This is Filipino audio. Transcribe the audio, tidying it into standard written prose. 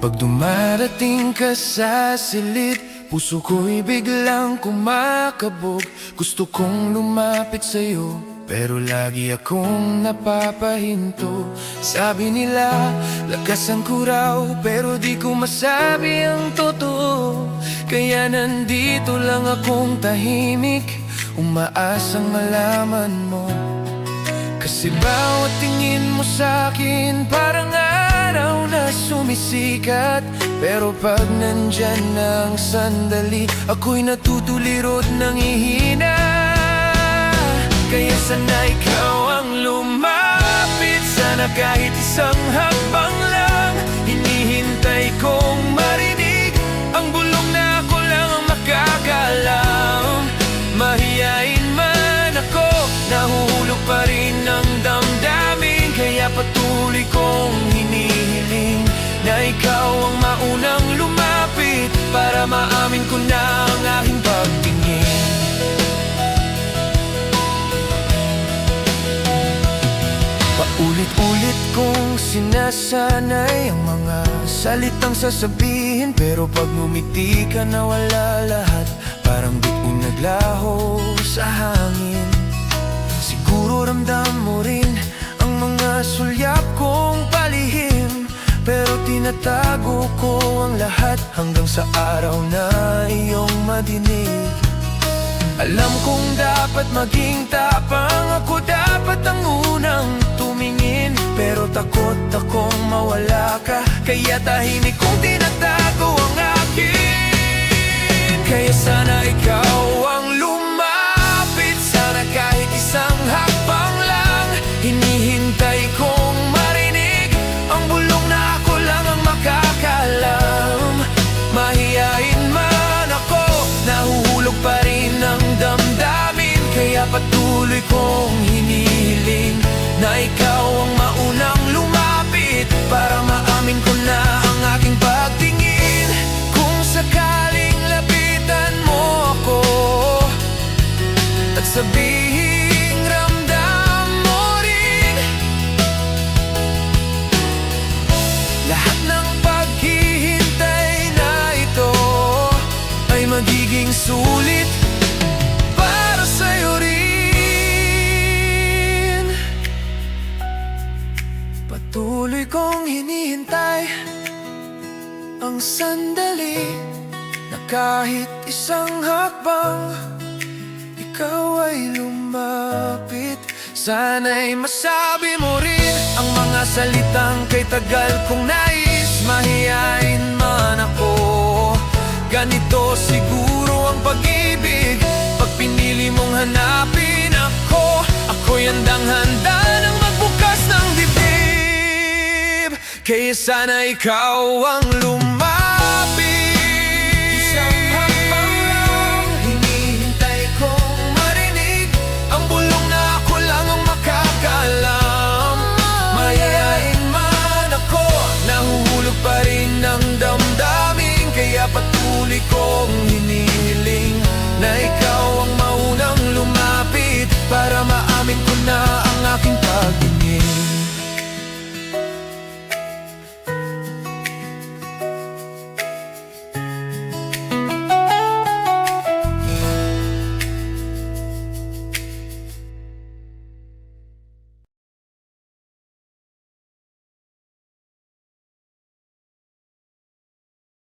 Pag dumarating ka sa silid, puso ko'y biglang kumakabog. Gusto kong lumapit sa'yo, pero lagi akong napapahinto. Sabi nila, lakasan ko raw, pero di ko masabi ang totoo. Kaya nandito lang akong tahimik, umaasang malaman mo. Kasi bawat tingin mo sa'kin parang araw na sumisikat. Pero pag nandyan ang sandali, ako'y natutulirot ng ihina. Kaya sana ikaw ang lumapit, sana kahit isang hakbang lang. Hinihintay kong marinig ang bulong na ako lang ang makakalam. Mahiyain man ako, nahuhulog pa rin ang damdamin. Kaya patuloy kong hinihiling na ikaw ang maunang lumapit, para maamin ko na ang aking pagtingin. Paulit-ulit kong sinasanay ang mga salitang sasabihin, pero pag ngumiti ka nawala lahat, parang bituin naglaho sa hangin. Siguro ramdam mo rin ang mga sulyap kong palihim, pero tinatago ko ang lahat hanggang sa araw na iyong madinig. Alam kong dapat maging tapang, ako dapat ang unang tumingin, pero takot akong mawala ka, kaya tahimik kong tinatago ang akin. Kaya sana ikaw ang lumapit, sana kahit isang hakbang lang. Hinihintay kong marinig ang bulong na ako lang ang makakalam. Mahiyain man ako, nahuhulog pa rin ang damdamin. Kaya patuloy kong hinihiling na ikaw ang maunang lumapit, para maamin ko na ang aking pagtingin. Kung sakaling lapitan mo ako at sabihing ramdam mo rin, lahat ng paghihintay na ito ay magiging sulit para sa'yo rin. Patuloy kong hinihintay ang sandali na kahit isang hakbang ikaw ay lumapit. Sana'y masabi mo rin ang mga salitang kay tagal kong nais. Mahiyain man ako, ganito siguro ang pag-ibig. Pag pinili mong hanapin ako, ako'y handang-handa nang magbukas ng dibdib. Kaya sana ikaw ang lumapit,